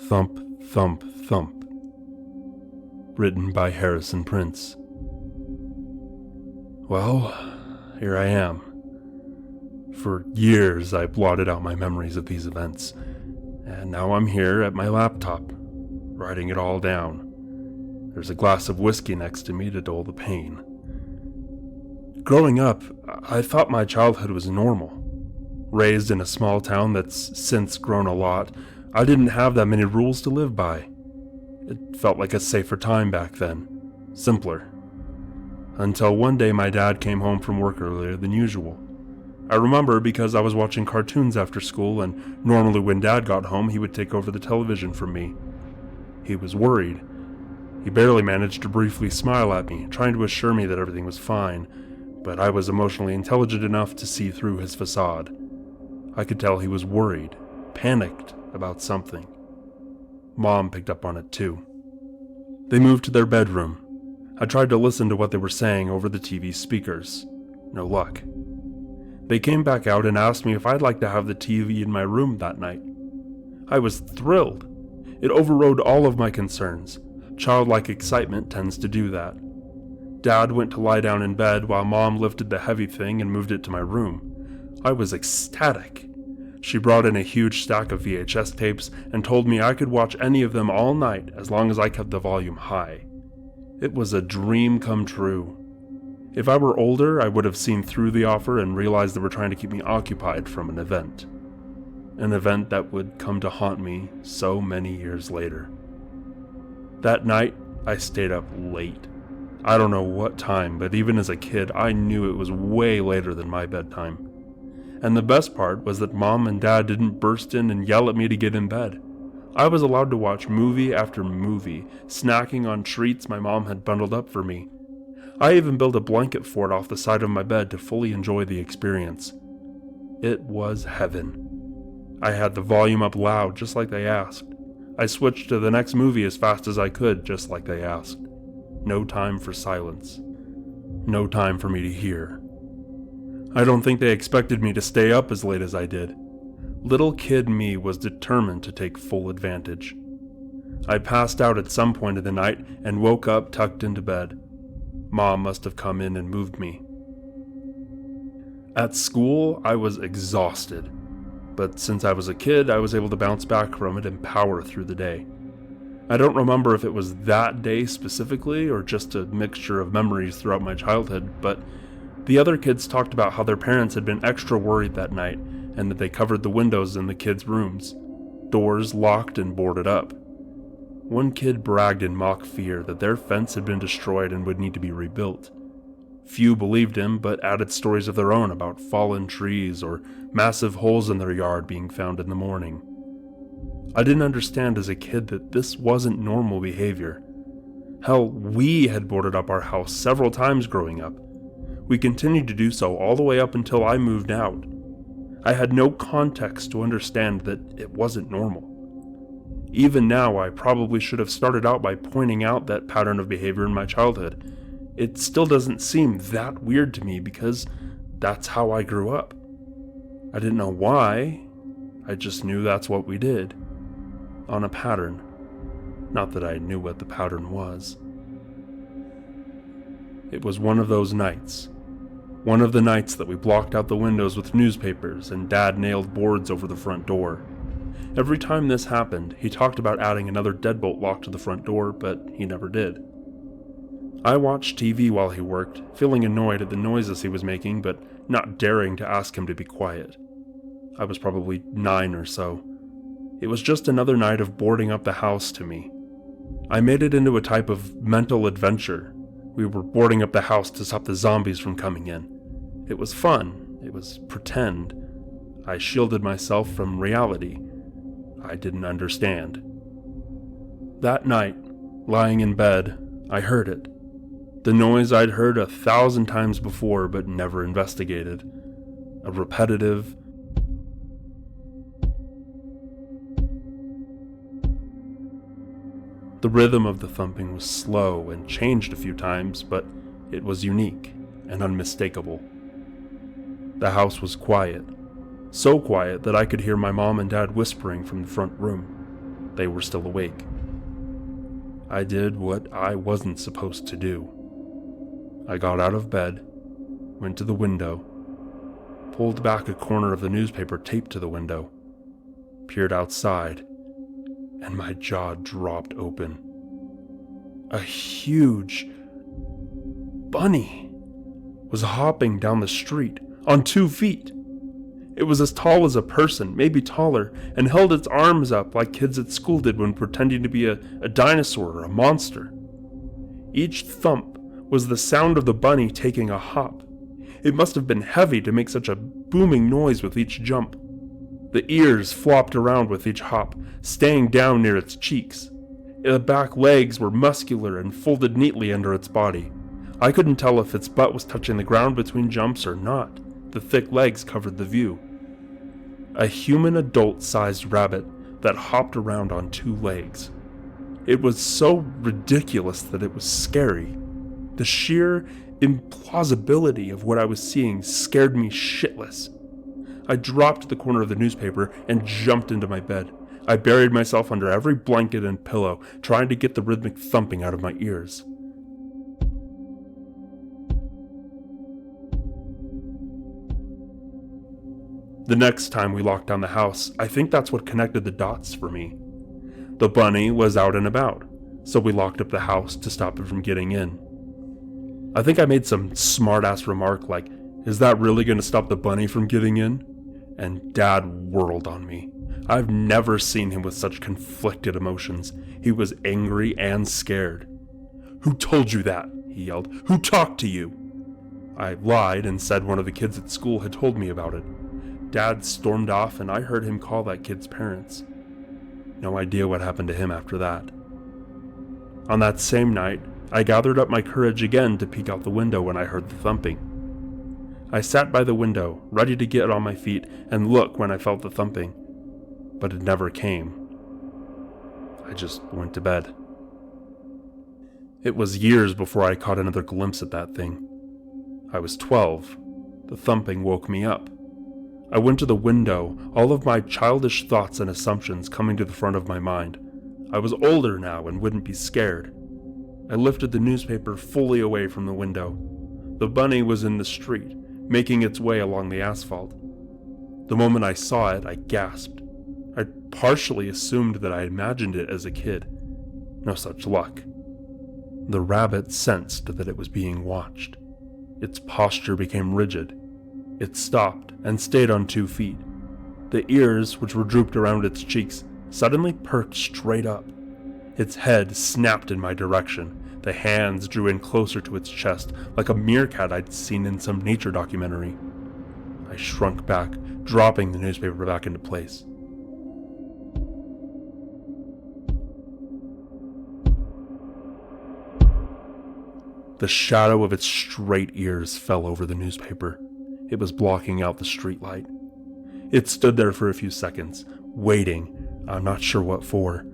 Thump, Thump, Thump. Written by Harrisonprince. Well, here I am. For years I blotted out my memories of these events, and now I'm here at my laptop, writing it all down. There's a glass of whiskey next to me to dull the pain. Growing up, I thought my childhood was normal. Raised in a small town that's since grown a lot, I didn't have that many rules to live by. It felt like a safer time back then. Simpler. Until one day my dad came home from work earlier than usual. I remember because I was watching cartoons after school, and normally when Dad got home he would take over the television from me. He was worried. He barely managed to briefly smile at me, trying to assure me that everything was fine, but I was emotionally intelligent enough to see through his facade. I could tell he was worried, panicked about something. Mom picked up on it too. They moved to their bedroom. I tried to listen to what they were saying over the TV speakers. No luck. They came back out and asked me if I'd like to have the TV in my room that night. I was thrilled. It overrode all of my concerns. Childlike excitement tends to do that. Dad went to lie down in bed while Mom lifted the heavy thing and moved it to my room. I was ecstatic. She brought in a huge stack of VHS tapes and told me I could watch any of them all night as long as I kept the volume high. It was a dream come true. If I were older, I would have seen through the offer and realized they were trying to keep me occupied from an event. An event that would come to haunt me so many years later. That night, I stayed up late. I don't know what time, but even as a kid, I knew it was way later than my bedtime. And the best part was that Mom and Dad didn't burst in and yell at me to get in bed. I was allowed to watch movie after movie, snacking on treats my mom had bundled up for me. I even built a blanket fort off the side of my bed to fully enjoy the experience. It was heaven. I had the volume up loud, just like they asked. I switched to the next movie as fast as I could, just like they asked. No time for silence. No time for me to hear. I don't think they expected me to stay up as late as I did. Little kid me was determined to take full advantage. I passed out at some point of the night and woke up tucked into bed. Mom must have come in and moved me. At school, I was exhausted, but since I was a kid, I was able to bounce back from it and power through the day. I don't remember if it was that day specifically or just a mixture of memories throughout my childhood, but the other kids talked about how their parents had been extra worried that night and that they covered the windows in the kids' rooms, doors locked and boarded up. One kid bragged in mock fear that their fence had been destroyed and would need to be rebuilt. Few believed him, but added stories of their own about fallen trees or massive holes in their yard being found in the morning. I didn't understand as a kid that this wasn't normal behavior. Hell, we had boarded up our house several times growing up. We continued to do so all the way up until I moved out. I had no context to understand that it wasn't normal. Even now, I probably should have started out by pointing out that pattern of behavior in my childhood. It still doesn't seem that weird to me because that's how I grew up. I didn't know why, I just knew that's what we did. On a pattern. Not that I knew what the pattern was. It was one of those nights. One of the nights that we blocked out the windows with newspapers and Dad nailed boards over the front door. Every time this happened, he talked about adding another deadbolt lock to the front door, but he never did. I watched TV while he worked, feeling annoyed at the noises he was making, but not daring to ask him to be quiet. I was probably 9 or so. It was just another night of boarding up the house to me. I made it into a type of mental adventure. We were boarding up the house to stop the zombies from coming in. It was fun. It was pretend. I shielded myself from reality. I didn't understand. That night, lying in bed, I heard it. The noise I'd heard 1,000 times before but never investigated. A repetitive, the rhythm of the thumping was slow and changed a few times, but it was unique and unmistakable. The house was quiet, so quiet that I could hear my mom and dad whispering from the front room. they were still awake. I did what I wasn't supposed to do. I got out of bed, went to the window, pulled back a corner of the newspaper taped to the window, peered outside, and my jaw dropped open. A huge bunny was hopping down the street on 2 feet. It was as tall as a person, maybe taller, and held its arms up like kids at school did when pretending to be a dinosaur or a monster. Each thump was the sound of the bunny taking a hop. It must have been heavy to make such a booming noise with each jump. The ears flopped around with each hop, staying down near its cheeks. The back legs were muscular and folded neatly under its body. I couldn't tell if its butt was touching the ground between jumps or not. The thick legs covered the view. A human adult-sized rabbit that hopped around on 2 legs. It was so ridiculous that it was scary. The sheer implausibility of what I was seeing scared me shitless. I dropped the corner of the newspaper and jumped into my bed. I buried myself under every blanket and pillow, trying to get the rhythmic thumping out of my ears. The next time we locked down the house, I think that's what connected the dots for me. The bunny was out and about, so we locked up the house to stop it from getting in. I think I made some smart-ass remark like, "Is that really going to stop the bunny from getting in?" And Dad whirled on me. I've never seen him with such conflicted emotions. He was angry and scared. "Who told you that?" he yelled. "Who talked to you?" I lied and said one of the kids at school had told me about it. Dad stormed off and I heard him call that kid's parents. No idea what happened to him after that. On that same night, I gathered up my courage again to peek out the window when I heard the thumping. I sat by the window, ready to get on my feet and look when I felt the thumping, but it never came. I just went to bed. It was years before I caught another glimpse at that thing. I was 12. The thumping woke me up. I went to the window, all of my childish thoughts and assumptions coming to the front of my mind. I was older now and wouldn't be scared. I lifted the newspaper fully away from the window. The bunny was in the street, making its way along the asphalt. The moment I saw it, I gasped. I partially assumed that I imagined it as a kid. No such luck. The rabbit sensed that it was being watched. Its posture became rigid. It stopped and stayed on 2 feet. The ears, which were drooped around its cheeks, suddenly perked straight up. Its head snapped in my direction. The hands drew in closer to its chest, like a meerkat I'd seen in some nature documentary. I shrunk back, dropping the newspaper back into place. The shadow of its straight ears fell over the newspaper. It was blocking out the streetlight. It stood there for a few seconds, waiting, I'm not sure what for.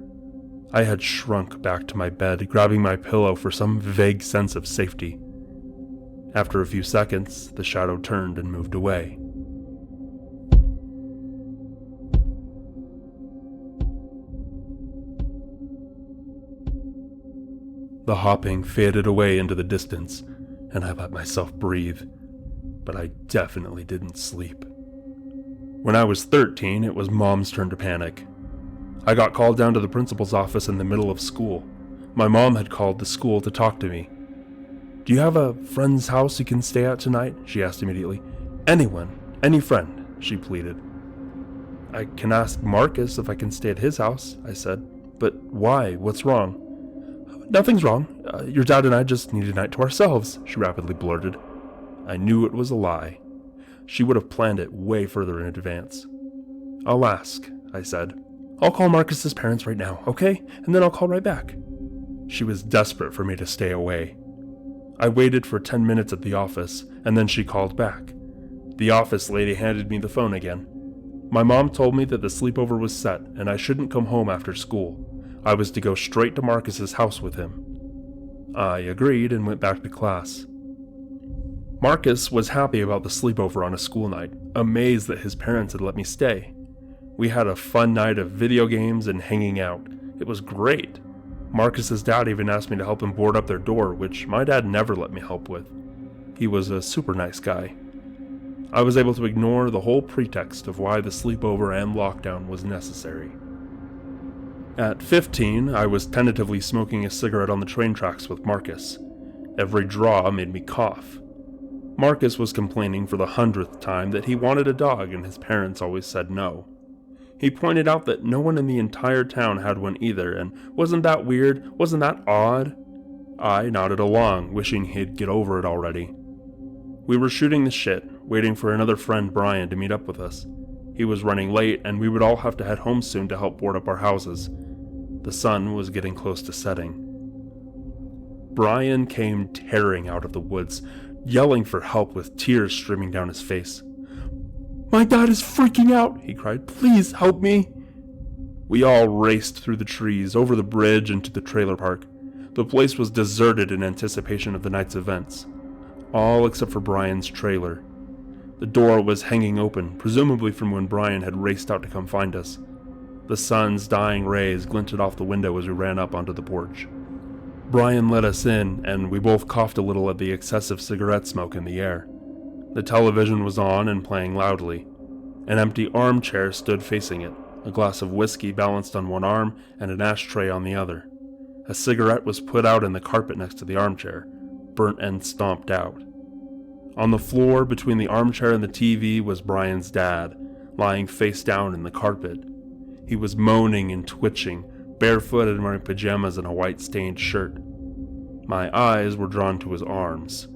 I had shrunk back to my bed, grabbing my pillow for some vague sense of safety. After a few seconds, the shadow turned and moved away. The hopping faded away into the distance, and I let myself breathe. But I definitely didn't sleep. When I was 13, it was Mom's turn to panic. I got called down to the principal's office in the middle of school. My mom had called the school to talk to me. "Do you have a friend's house you can stay at tonight?" she asked immediately. "Anyone, any friend," she pleaded. "I can ask Marcus if I can stay at his house," I said. "But why? What's wrong?" "Nothing's wrong. Your dad and I just need a night to ourselves," she rapidly blurted. I knew it was a lie. She would have planned it way further in advance. "I'll ask," I said. "I'll call Marcus's parents right now, okay? And then I'll call right back." She was desperate for me to stay away. I waited for 10 minutes at the office, and then she called back. The office lady handed me the phone again. My mom told me that the sleepover was set, and I shouldn't come home after school. I was to go straight to Marcus's house with him. I agreed and went back to class. Marcus was happy about the sleepover on a school night, amazed that his parents had let me stay. We had a fun night of video games and hanging out. It was great. Marcus's dad even asked me to help him board up their door, which my dad never let me help with. He was a super nice guy. I was able to ignore the whole pretext of why the sleepover and lockdown was necessary. At 15, I was tentatively smoking a cigarette on the train tracks with Marcus. Every draw made me cough. Marcus was complaining for the 100th time that he wanted a dog and his parents always said no. He pointed out that no one in the entire town had one either, and wasn't that weird? Wasn't that odd? I nodded along, wishing he'd get over it already. We were shooting the shit, waiting for another friend, Brian, to meet up with us. He was running late, and we would all have to head home soon to help board up our houses. The sun was getting close to setting. Brian came tearing out of the woods, yelling for help with tears streaming down his face. "My dad is freaking out," he cried. "Please help me." We all raced through the trees, over the bridge, and to the trailer park. The place was deserted in anticipation of the night's events. All except for Brian's trailer. The door was hanging open, presumably from when Brian had raced out to come find us. The sun's dying rays glinted off the window as we ran up onto the porch. Brian let us in, and we both coughed a little at the excessive cigarette smoke in the air. The television was on and playing loudly. An empty armchair stood facing it, a glass of whiskey balanced on one arm and an ashtray on the other. A cigarette was put out in the carpet next to the armchair, burnt and stomped out. On the floor between the armchair and the TV was Brian's dad, lying face down in the carpet. He was moaning and twitching, barefooted and wearing pajamas and a white stained shirt. My eyes were drawn to his arms.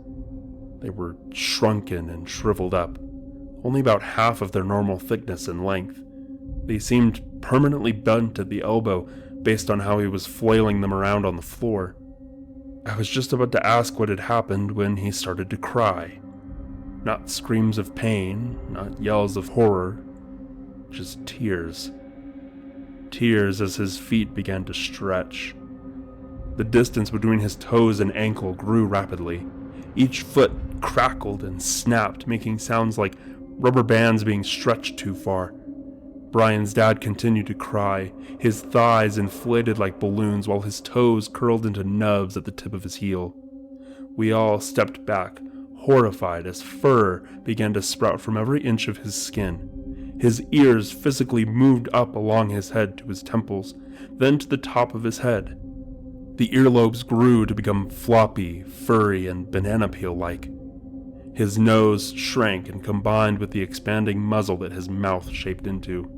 They were shrunken and shriveled up, only about half of their normal thickness and length. They seemed permanently bent at the elbow based on how he was flailing them around on the floor. I was just about to ask what had happened when he started to cry. Not screams of pain, not yells of horror, just tears. Tears as his feet began to stretch. The distance between his toes and ankle grew rapidly. Each foot crackled and snapped, making sounds like rubber bands being stretched too far. Brian's dad continued to cry, his thighs inflated like balloons while his toes curled into nubs at the tip of his heel. We all stepped back, horrified as fur began to sprout from every inch of his skin. His ears physically moved up along his head to his temples, then to the top of his head. The earlobes grew to become floppy, furry, and banana peel-like. His nose shrank and combined with the expanding muzzle that his mouth shaped into.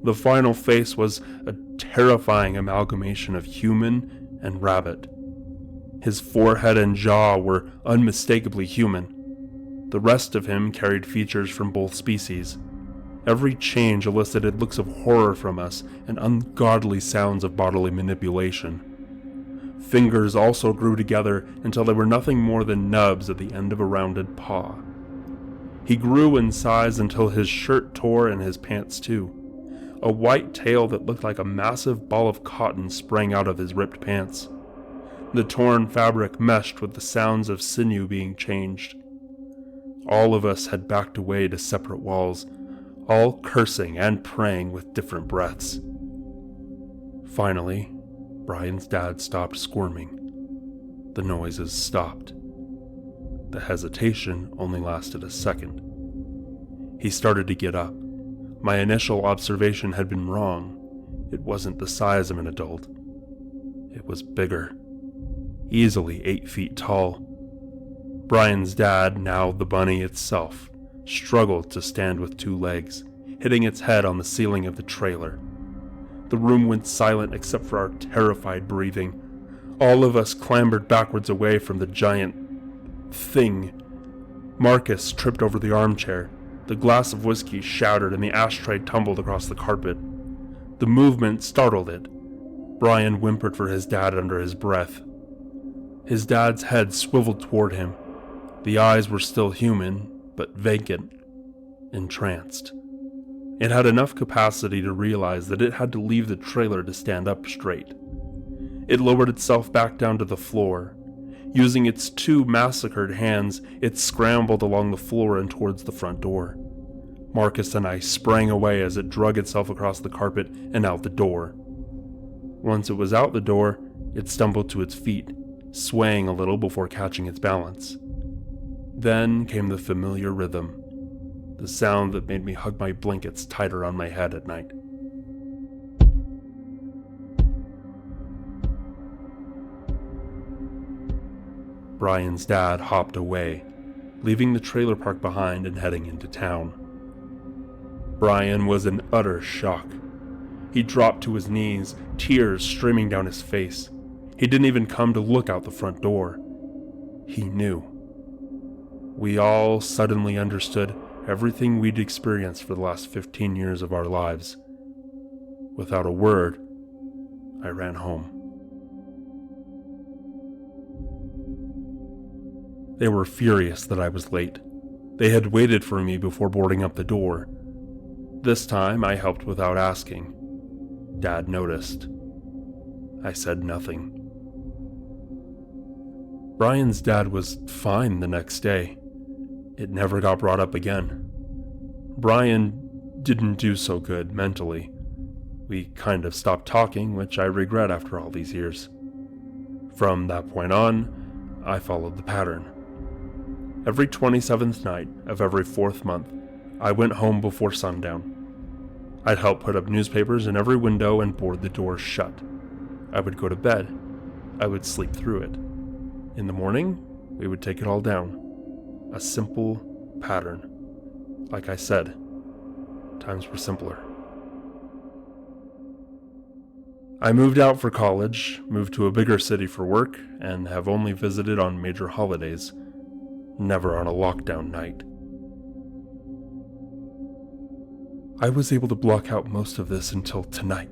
The final face was a terrifying amalgamation of human and rabbit. His forehead and jaw were unmistakably human. The rest of him carried features from both species. Every change elicited looks of horror from us and ungodly sounds of bodily manipulation. Fingers also grew together until they were nothing more than nubs at the end of a rounded paw. He grew in size until his shirt tore and his pants too. A white tail that looked like a massive ball of cotton sprang out of his ripped pants. The torn fabric meshed with the sounds of sinew being changed. All of us had backed away to separate walls, all cursing and praying with different breaths. Finally, Brian's dad stopped squirming. The noises stopped. The hesitation only lasted a second. He started to get up. My initial observation had been wrong. It wasn't the size of an adult. It was bigger. Easily 8 feet tall. Brian's dad, now the bunny itself, struggled to stand with 2 legs, hitting its head on the ceiling of the trailer. The room went silent except for our terrified breathing. All of us clambered backwards away from the giant thing. Marcus tripped over the armchair. The glass of whiskey shattered and the ashtray tumbled across the carpet. The movement startled it. Brian whimpered for his dad under his breath. His dad's head swiveled toward him. The eyes were still human, but vacant, entranced. It had enough capacity to realize that it had to leave the trailer to stand up straight. It lowered itself back down to the floor. Using its 2 massacred hands, it scrambled along the floor and towards the front door. Marcus and I sprang away as it drug itself across the carpet and out the door. Once it was out the door, it stumbled to its feet, swaying a little before catching its balance. Then came the familiar rhythm, the sound that made me hug my blankets tighter on my head at night. Brian's dad hopped away, leaving the trailer park behind and heading into town. Brian was in utter shock. He dropped to his knees, tears streaming down his face. He didn't even come to look out the front door. He knew. We all suddenly understood everything we'd experienced for the last 15 years of our lives. Without a word, I ran home. They were furious that I was late. They had waited for me before boarding up the door. This time, I helped without asking. Dad noticed. I said nothing. Brian's dad was fine the next day. It never got brought up again. Brian didn't do so good mentally. We kind of stopped talking, which I regret after all these years. From that point on, I followed the pattern. Every 27th night of every 4th month, I went home before sundown. I'd help put up newspapers in every window and board the doors shut. I would go to bed. I would sleep through it. In the morning, we would take it all down. A simple pattern. Like I said, times were simpler. I moved out for college, moved to a bigger city for work, and have only visited on major holidays. Never on a lockdown night. I was able to block out most of this until tonight.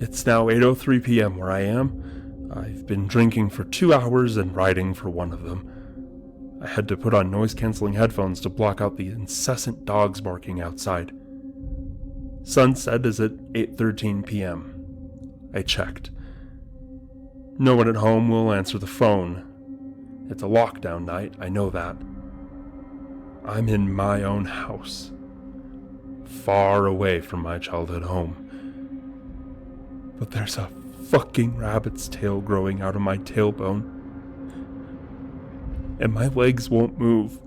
It's now 8:03 p.m. where I am. I've been drinking for 2 hours and writing for one of them. I had to put on noise-canceling headphones to block out the incessant dogs barking outside. Sunset is at 8:13 p.m. I checked. No one at home will answer the phone. It's a lockdown night, I know that. I'm in my own house, far away from my childhood home. But there's a fucking rabbit's tail growing out of my tailbone, and my legs won't move.